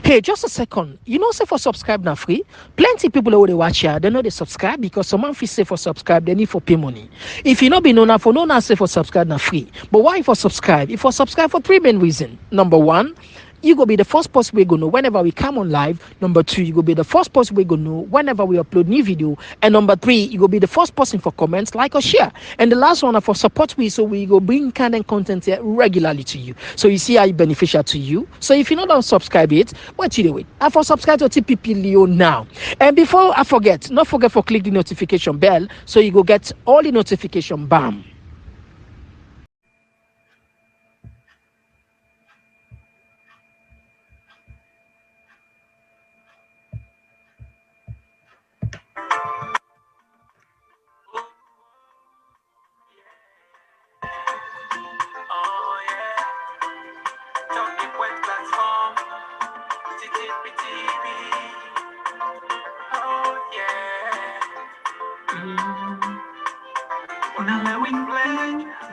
Hey, just a second. You know, say for subscribe now free. Plenty people who they watch here, they know they subscribe because someone feel say for subscribe, they need for pay money. If you not be known for no now say for subscribe now free. But why for subscribe? If for subscribe for three main reasons. Number one, you go be the first person we go know whenever we come on live. Number two, you go be the first person we go know whenever we upload new video. And number three, you go be the first person for comments, like or share. And the last one for support we, so we go bring kind of content here regularly to you. So you see how it beneficial to you. So if you don't subscribe it, what you do it? I for subscribe to TPP Leo now. And before I forget, not forget for click the notification bell so you go get all the notification. Bam.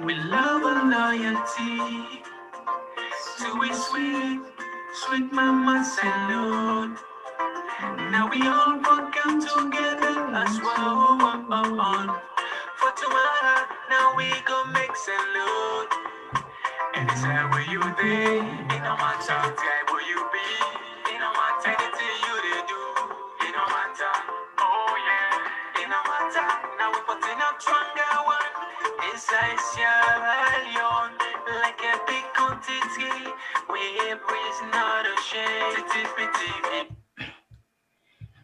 With love and loyalty, sweet, sweet mama salute. Now we all come together as one. For tomorrow, now we gon' make salute. And it's how will you be? It no matter where you be. It no matter anything you they do. It no matter. Oh yeah. It no matter. Now we putting up stronger one. Inside Sierra Leone, like a big quantity, we breeze not ashamed.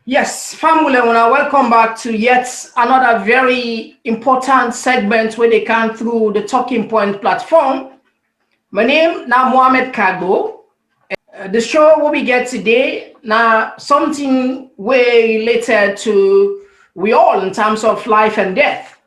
Yes, family, welcome back to yet another very important segment where they come through the Talking Point platform. My name now Mohamed Kagbo. The show what we get today now something way related to we all in terms of life and death.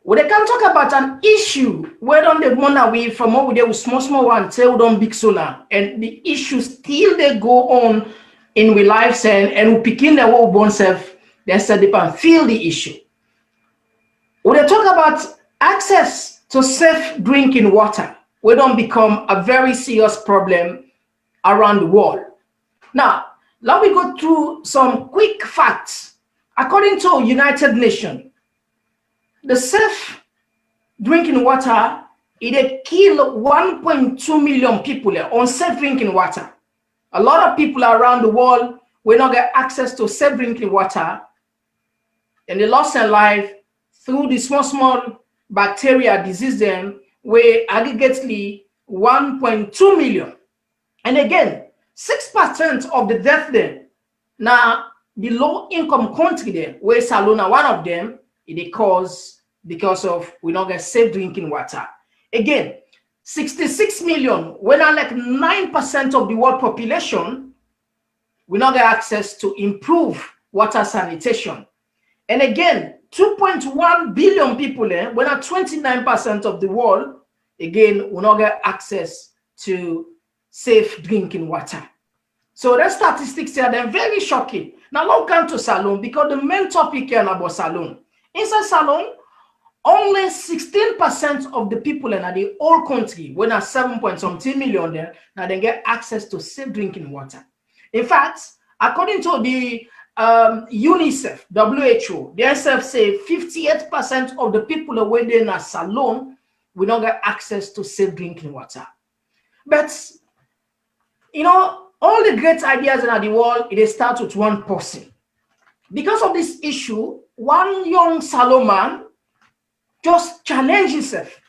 Well, they can talk about an issue where don't they run away from over there with small one till don't big sooner, and the issue still they go on in we lives and we begin the whole born self, then set up and feel the issue. When they talk about access to safe drinking water, we don't become a very serious problem around the world. Now, let me go through some quick facts. According to United Nations, the safe drinking water, it kill 1.2 million people on safe drinking water. A lot of people around the world will not get access to safe drinking water, and they lost their life through the small bacteria disease them, where aggregately 1.2 million. And again, 6% of the death there. Now, the low income country there, where Salona, one of them, it cause because of we don't get safe drinking water. Again, 66 million, when like 9% of the world population, we not get access to improve water sanitation. And again, 2.1 billion people, when at 29% of the world, again, we not get access to safe drinking water. So the statistics here, they're very shocking. Now, let's come to Salone, because the main topic here is about Salone. Inside Salone, only 16% of the people in the whole country, when at 7.something million there, now they get access to safe drinking water. In fact, according to the UNICEF, WHO, they say 58% of the people away there in a Salone will not get access to safe drinking water. But, you know, all the great ideas in the world, it starts with one person. Because of this issue, one young Salone man just challenge himself.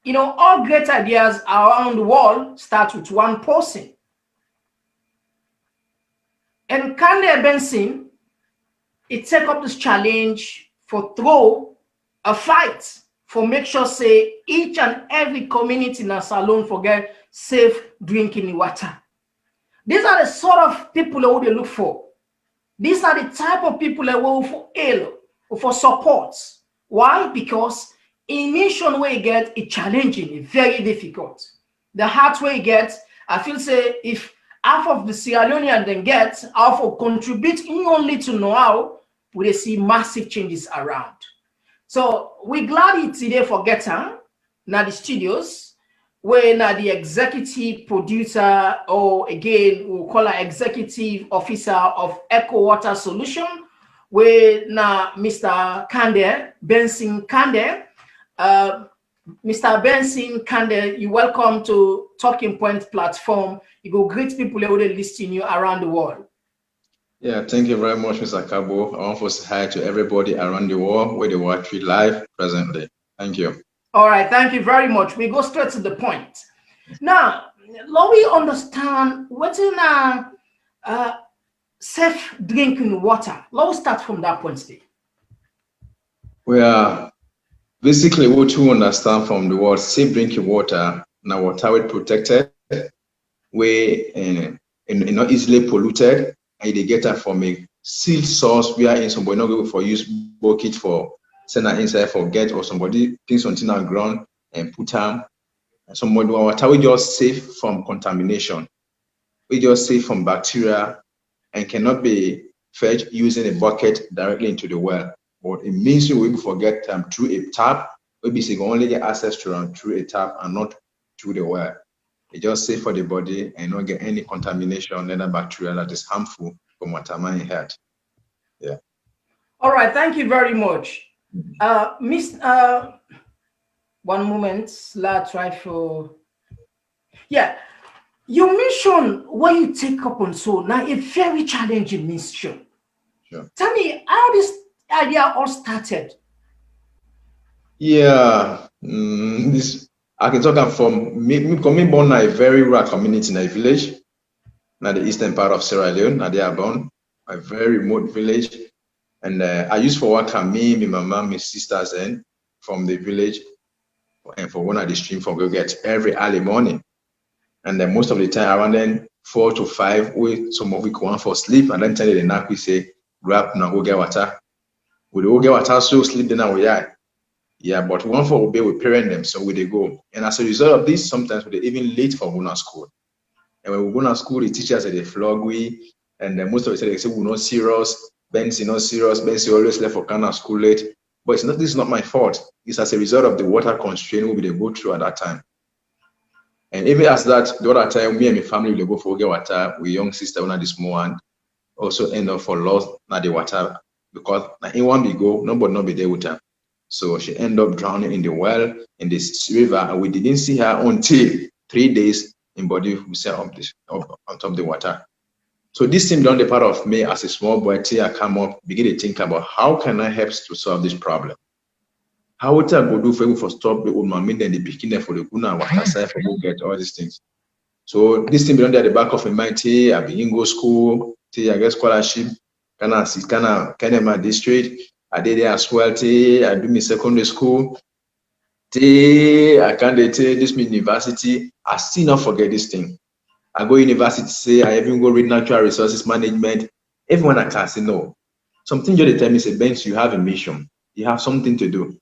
You know, all great ideas around the world start with one person. And Kandeh, it take up this challenge for throw a fight for make sure say each and every community in a Salone forget safe drinking water. These are the sort of people who they look for. These are the type of people that will for help or for support. Why? Because in mission where you get it challenging, it's very difficult. The hard way you get, I feel say if half of the Sierra Leonean then get, half of contribute only to know how, we see massive changes around. So we're glad it's today for Getter, now the studios. when the executive producer, or again we'll call her executive officer of Eco Water Solution, where now Mr. Benson Kandeh. Mr. Benson Kandeh, you welcome to Talking Point platform. You go greet people who are listening you around the world. Yeah, thank you very much, Mr. Kabo. I want to say hi to everybody around the world where they watch me live presently. Thank you. All right, thank you very much. We go straight to the point. Now, let we understand what's in safe drinking water. Let's start from that point, Steve. Well, basically what you understand from the word safe drinking water, now water is protected, where not easily polluted, and they get that from a sealed source where in somebody not go for use bucket for send that inside for get, or somebody things something on ground and put them. Somebody water we just safe from contamination. We just safe from bacteria and cannot be fetched using a bucket directly into the well. But it means you will forget through a tap. Maybe you can only get access to them through a tap and not through the well. It's just safe for the body and not get any contamination, any bacteria that is harmful for water man head. Yeah. All right, thank you very much. One moment, let's try for. Yeah, your mission, what you take up on so now a very challenging mission. Sure. Tell me how this idea all started. Yeah, this I can talk from me coming born in a very rural community in a village, now the eastern part of Sierra Leone. Now they are born a very remote village, and I used for work me, my mom, my sisters, and from the village, and for one of the stream from go get every early morning, and then most of the time around then 4 to 5, we some of we go on for sleep, and then tell the night we say grab now go get water. We go get water so sleep then we are. Yeah, but one for obey we parent them, so we they go. And as a result of this, sometimes we even late for going to school. And when we go to school, the teachers they flog we, and then most of the time they say we're not serious, Benson not serious, Benson always left for kind of school late. But it's not this is not my fault. It's as a result of the water constraint we they go through at that time. And even as that, the other time, me and my family will go for get water. We young sister, one of the small one, also end up for lost na the water because in one we go, nobody not be there with her. So she ended up drowning in the well in this river, and we didn't see her until 3 days in body we said on top of the water. So this seemed on the part of me as a small boy till I come up, begin to think about how can I help to solve this problem? How would I go do for stop the old man then the beginning for the guna water side for go get all these things? So this thing beyond at the back of my mind till I begin go school, till I get scholarship, kind of my district. I did there as well till I do my secondary school. Till I can't tell this university. I still not forget this thing. I go university, say I even go read natural resources management. Everyone I can say no. Something just tell me say, Benz, you have a mission. You have something to do.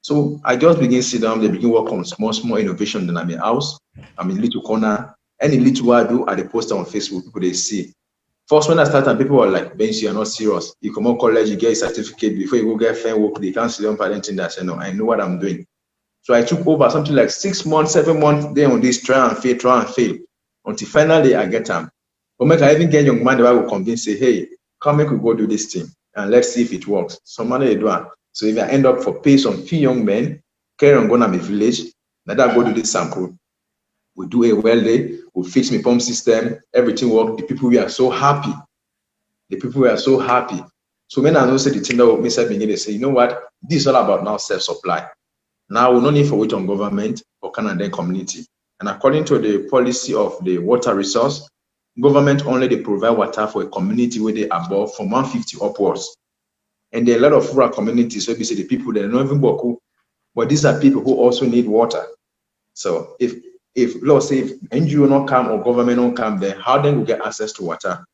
So I just begin sit down, they begin work on small innovation than I'm in house. I'm in little corner. Any little I do, I they post on Facebook, people they see. First, when I started, people were like, Benz, you are not serious. You come on college, you get a certificate before you go get fair work, they can't see them parenting that. I say, no, I know what I'm doing. So I took over something like 6 months, 7 months there on this try and fail. Until finally I get them. But make I even get young man that I will convince, say, hey, come make we go do this thing and let's see if it works. Some money they do it. So if I end up for pay some few young men, carry on going to my village, let that go do this sample. We do a well day, we fix my pump system, everything work. The people we are so happy. So when I know say the thing that me say begin to say, you know what, this is all about now self-supply. Now we no need for wait on government or Canadian community. And according to the policy of the water resource, government only they provide water for a community where they above from 150 upwards. And there are a lot of rural communities where we say the people that are not even Boku, but these are people who also need water. So if let's say if NGO not come or government don't come, then how then we get access to water?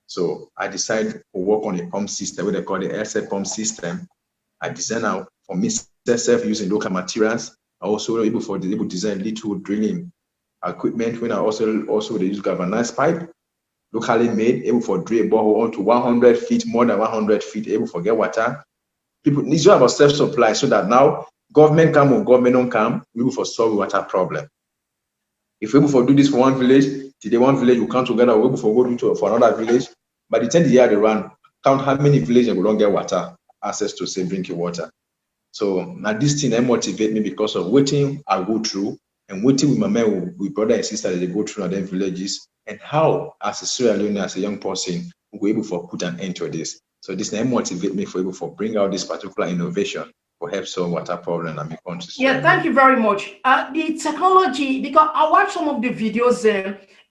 So I decided to work on a pump system, what they call the air pump system. I designed out for myself using local materials. I also able to design little drilling equipment when I also they use galvanized pipe, locally made, able for drill borehole onto 100 feet, more than 100 feet, able for get water. People need to have a self-supply so that now government come or government don't come, we will for solve water problem. If we're able to do this for one village, today one village will come together, we're able to go to for another village. By the time the year they run, count how many villages we don't get water, access to say drinking water. So now this thing that motivate me because of waiting I go through and waiting with my men, with brother and sister that they go through in them villages, and how as a Sierra Leone, as a young person, we're able to put an end to this. So this now motivate me for able to bring out this particular innovation for help solve water problem in my country. Yeah, thank you very much. The technology, because I watched some of the videos,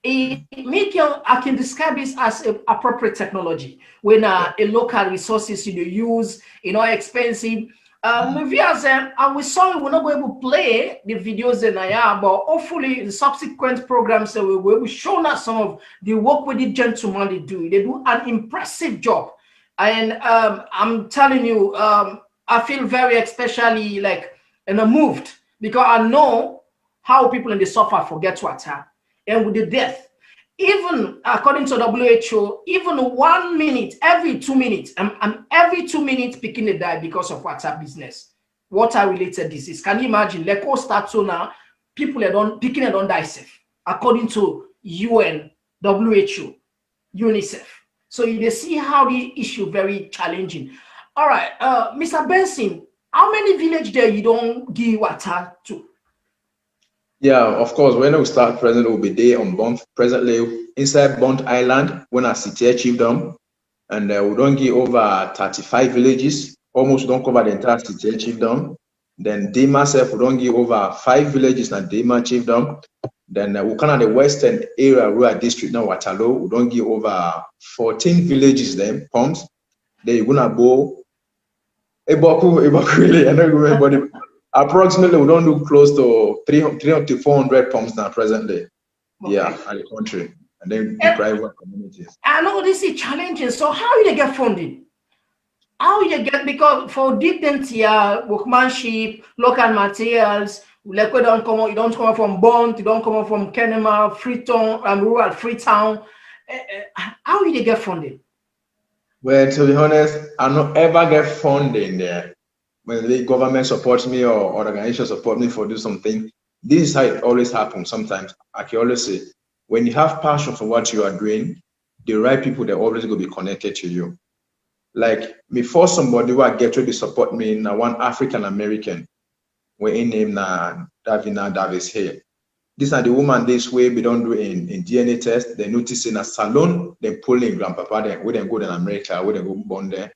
I can describe this as a appropriate technology when a local resources you use, expensive. Viewers, and we saw we will not be able to play the videos in but hopefully the subsequent programs we will be showing us some of the work with the gentlemen they do. They do an impressive job, and I'm telling you, I feel very especially moved because I know how people in the suffer forget water, and with the death. Even according to WHO, even 1 minute, every 2 minutes, every 2 minutes, picking a die because of water business, water-related disease. Can you imagine? Like, start so now, people are don't die safe, according to UN, WHO, UNICEF. So you see how the issue very challenging. All right, Mr. Benson, how many villages there you don't give water to? Yeah, of course. When we start, present will be there on Bond. Presently, inside Bond Island, when I sit here, chiefdom, and we don't give over 35 villages. Almost don't cover the entire city chiefdom. Then Dema self, we don't give over 5 villages na Dema chiefdom. Then we kind of the western area rural district now Waterloo, we don't give over 14 villages. Then pumps. Then you're gonna go. Eboku, really, I don't remember. Approximately, we don't do close to 300 to 400 pumps now presently. Okay. Yeah, at the country, and then the private communities. I know this is challenging. So how you get funding? How you get, because for different workmanship, local materials, like you don't come from Bond, you don't come from Kenema, Freetown, rural Freetown. How you get funding? Well, to be honest, I don't ever get funding there. When the government supports me or organization support me for do something, this is how it always happens. Sometimes I can always say, when you have passion for what you are doing, the right people, they're always going to be connected to you. Like before somebody who I get to support me, now one African American, where in name na Davina Davis here. These are the woman this way we don't do in DNA test. They notice in a salon, they pull in grandpapa there, where they go in America, where they go born there.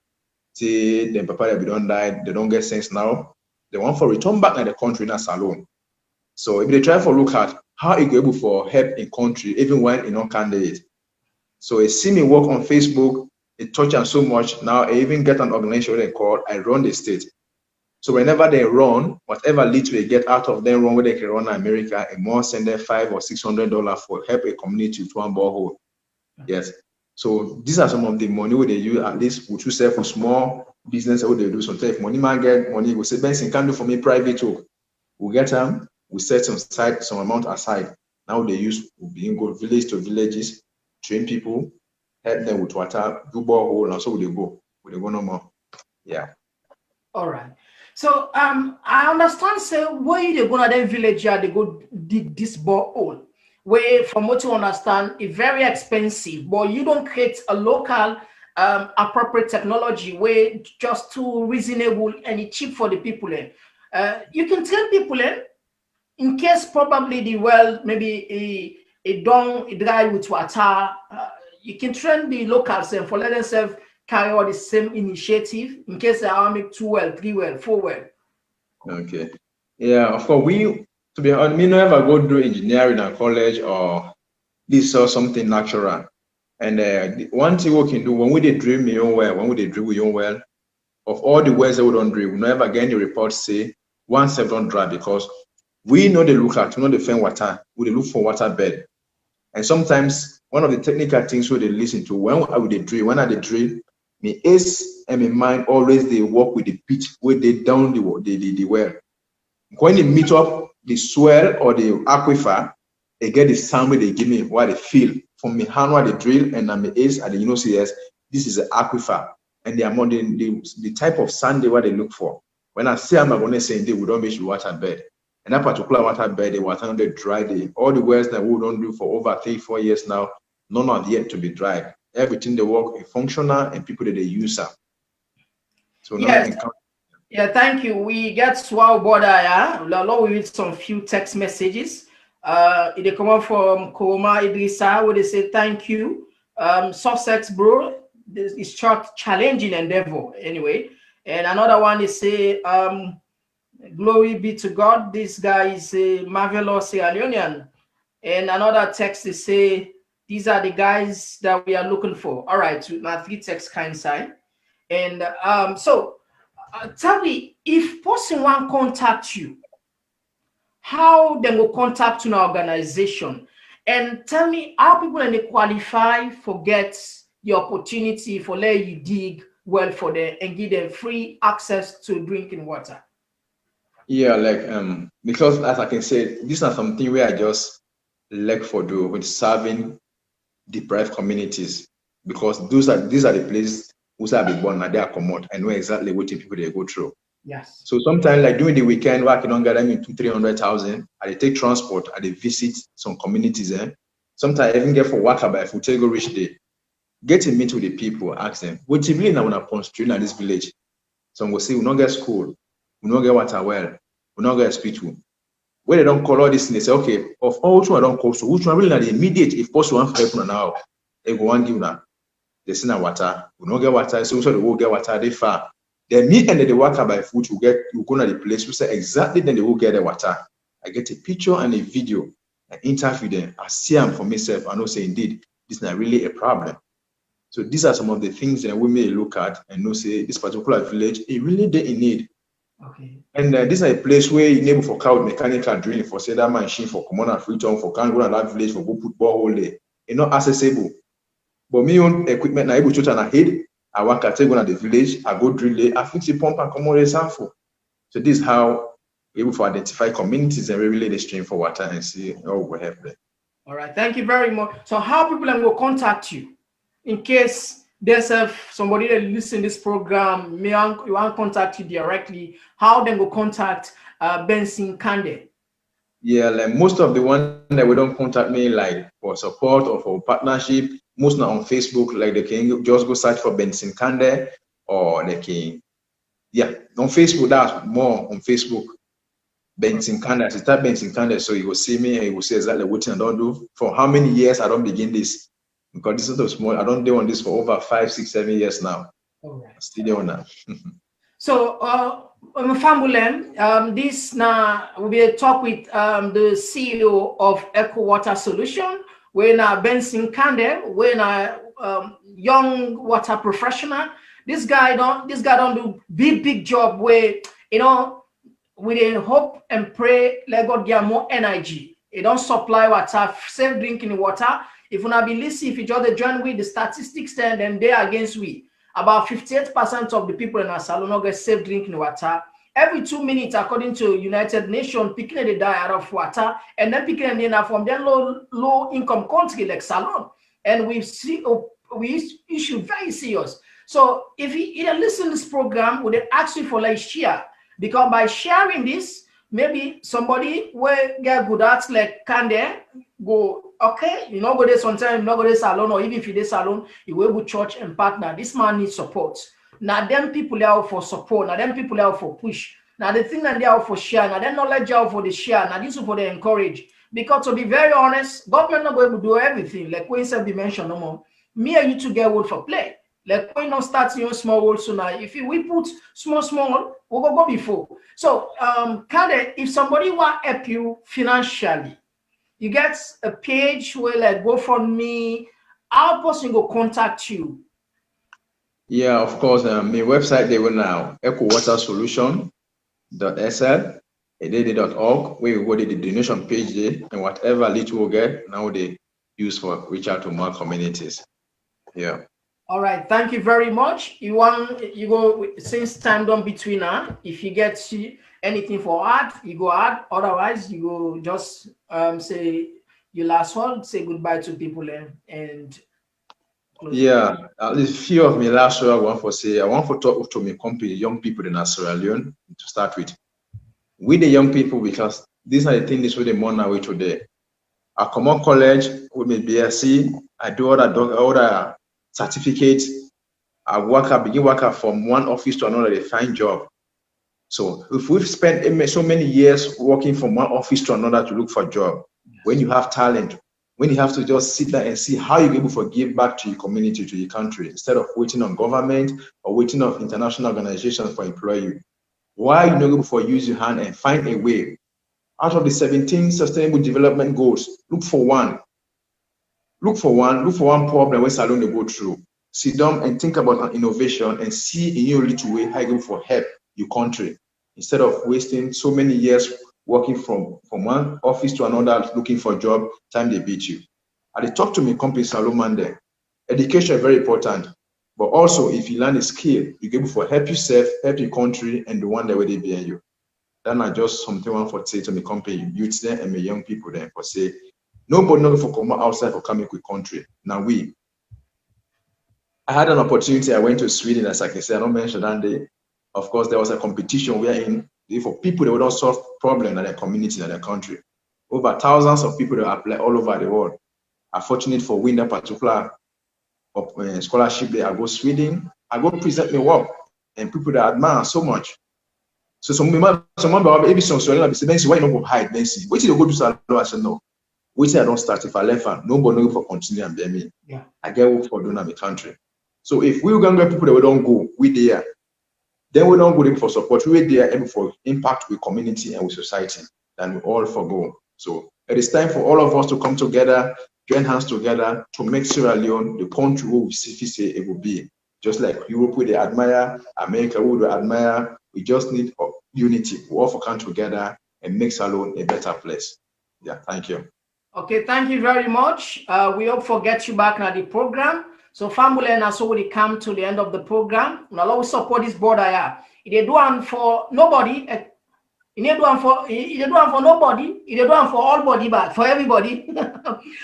See, then papa they don't die, they don't get sense now. They want for return back in the country in a salon. So if they try to look at how it go able for help in country, even when you know Kandeh. So they see me work on Facebook, it touch them so much. Now I even get an organization they call I Run the State. So whenever they run, whatever little they get out of them run where they can run in America, a month send them $500 or $600 for help a community to one borehole. Yes. So these are some of the money where they use, at least with yourself for small business, what they do. Sometimes if money man get money, we say, Benson can do for me private too. We get them, we set some amount aside. Now they use, we begin go village to villages, train people, help them with water, do borehole, and so we go no more. Yeah. All right. So I understand, say, where they go to that village, they go dig this borehole. Where, from what you understand, it's very expensive, but you don't create a local appropriate technology where just too reasonable and it's cheap for the people. You can tell people in case probably the well, maybe a dry with water, you can train the locals and for let themselves carry out the same initiative in case they are make 2 well, 3 well, 4 well. Okay. Yeah, of course, to be honest, we never go do engineering at college or this or something natural. And one thing we can do when we did drill my own well, when we did drill your own well, of all the wells that we don't drill, we never get any reports say one self don't dry because we know they look at, we know they find water, we look for water bed. And sometimes one of the technical things we they listen to when I would drill, when I drill, my ace and my mind always they work with the pitch where they down the well. When they meet up the swell or the aquifer, they get the sound where they give me what they feel. From me hand what they drill and my ace at the yes, this is an aquifer. And they are more the type of sand they what they look for. When I say I'm going to say they would not make water bed. And that particular water bed, the water on the dry day, all the wells that we don't do for over 3-4 years now, none are yet to be dried. Everything they work is functional and people that they use them. So now Yes. Yeah, thank you. We get swell border, yeah. Along with some few text messages. They come up from Koma Idrissa where they say thank you. Sussex bro, this is challenging endeavor anyway. And another one they say glory be to God. This guy is a marvelous Sierra Leonean. And another text they say these are the guys that we are looking for. All right, now 3 texts kind side. And so tell me, if person want contact you, how they will contact an organization? And tell me how people and they qualify for get the opportunity for let you dig well for them and give them free access to drinking water. Yeah, like because as I can say, these are something where I just like for do with serving deprived communities, because these are the places who have been born and they are common and know exactly what people they go through. Yes. So sometimes like during the weekend, working on gathering 200,000-300,000, I take transport, I visit some communities. Sometimes I even get for work by if we take a rich day, get to meet with the people, ask them, what you really now want to street in this village? Some will say, we don't get school, we don't get water well, we don't get hospital. When they don't call all this, they say, okay, of all which one I don't call, so which one really not the immediate, if possible, one for help now, they go one give now. They send a water, we don't get water, so they will get water, they far. Then me and the worker by foot will go to the place, we say exactly then they will get the water. I get a picture and a video, I interview them, I see them for myself, I know say indeed, this is not really a problem. So these are some of the things that we may look at and know say this particular village, it really they in need. Okay. And this is a place where you enable for crowd mechanical drilling for say that machine for common and free town for can go to that village for go put borehole there. It's not accessible. But me own equipment, I able to turn ahead. I work at take one at the village, I go drill it, I fix the pump and come on the sample. So this is how we're able to identify communities and really the stream for water and see how we help them. All right, thank you very much. So how people will contact you in case there's somebody that listen to this program, you want to contact you directly, how they will contact Benson Kandeh? Yeah, like most of the ones that we don't contact me like for support or for partnership, most now on Facebook, like they can just go search for Benson Kandeh, or they can, yeah, on Facebook, that's more on Facebook. Benson Kandeh, I type Benson Kandeh, so you will see me and you will see exactly what I don't do. For how many years I don't begin this, because this is so small. I don't do on this for over 5, 6, 7 years now. All right. Still there now. So, this now will be a talk with the CEO of Eco Water Solution, when Benson Kandeh, when young water professional. This guy don't do big job where we hope and pray let God get more energy. It don't supply water, safe drinking water. If you not be listening, if you just join with the statistics, then they against we. About 58% of the people in our salon get safe drinking water. Every 2 minutes, according to United Nations, picking they die out of water, and then picking them from their low income country like Salon. And we issue very serious. So if you either listen to this program, would they ask you for like share? Because by sharing this, maybe somebody will get good at like Kandeh go, okay, you know, go there sometimes, you know, go there salon, or even if you there salon, you will go church and partner. This man needs support. Now, them people are out for support. Now, them people are out for push. Now, the thing that they are out for share. Now, them knowledge are out for the share. Now, this is for the encourage. Because to be very honest, government not going to do everything. Like when you mentioned no more. Me and you to get word for play. Like when you start your small world so now, if we put small, we'll go before. So, Kandeh, if somebody want to help you financially, you get a page where like GoFundMe, how person go contact you? Yeah, of course. My website they will now ecowatersolution.sl.org, where you go to the donation page there, and whatever little we get now they use for reach out to more communities. Yeah. All right, thank you very much. You go since time done between if you get anything for ad, you go ad. Otherwise, you go just say your last one, say goodbye to people and close. Yeah, at least few of me last year I want to talk to my company, young people in Sierra Leone to start with. With the young people, because These are the things where they mourn away today. I come on college with my BSc, I do all the certificates, I begin working from one office to another, they find job. So if we've spent so many years working from one office to another to look for a job, when you have talent, when you have to just sit there and see how you're able to give back to your community, to your country, instead of waiting on government or waiting on international organizations for employ you. Why are you not able to use your hand and find a way? Out of the 17 sustainable development goals, look for one. Look for one problem where Salone they go through. Sit down and think about an innovation and see in your little way how you go for help your country, instead of wasting so many years working from one office to another looking for a job, time they beat you. And they talk to me company Salomon there. Education is very important, but also if you learn a skill, you're able to help yourself, help your country, and the one that way they behind you. Then I just something one for say to my company, youth there and my young people there for say, nobody knows for come outside for coming with country. Now I had an opportunity. I went to Sweden, as I can say, I don't mention that day. Of course, there was a competition wherein for people that would not solve problems in their community, in their country. Over thousands of people that apply all over the world are fortunate for winning that particular scholarship there. I go Sweden, I go present my work, and people that admire so much. So someone maybe some so I say, why you not go hide? Benson, wait till you go to Salon. I said no. Wait till I don't start. If I left, nobody know for continue and bear me. Yeah. I get work for doing my country. So if we're gonna get people that we don't go, we there. Then we don't go for support. We there able for impact with community and with society. Then we all forgo. So it is time for all of us to come together, join hands together to make Sierra Leone the country who we say it will be. Just like Europe, we they admire, America, we would admire. We just need unity. We all come together and make Salone a better place. Yeah, thank you. Okay, thank you very much. We hope to get you back at the program. So family and so we come to the end of the program. And I'll always support this board. They do one for nobody. They do one for nobody. They do one for all body, but for everybody.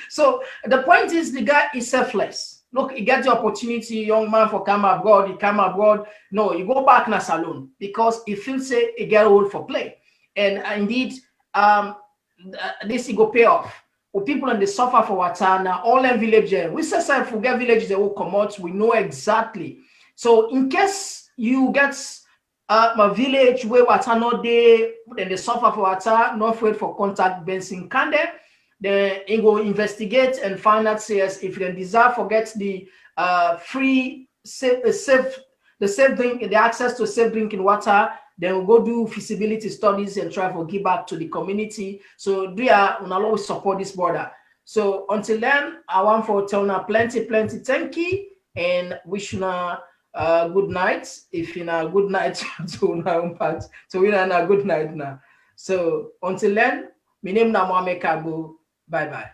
So the point is, the guy is selfless. Look, he gets the opportunity, young man, for come abroad. He come abroad. No, you go back in a salon because he feels say he get old for play. And indeed, this he go pay off. For people and they suffer for water now, all in villages. We say if we get villages that will come out, we know exactly. So in case you get a village where water not there, then they suffer for water, not afraid for contact Benson Kandeh. Then he go investigate and find out says if you desire forget the free safe drink, the access to safe drinking water. Then we'll go do feasibility studies and try to give back to the community. So we will always support this border. So until then, I want for tell you plenty thank you and wish you good night. If you know good night to impact. So we know a good night now. So until then, my name is Mohamed Kagbo. Bye bye.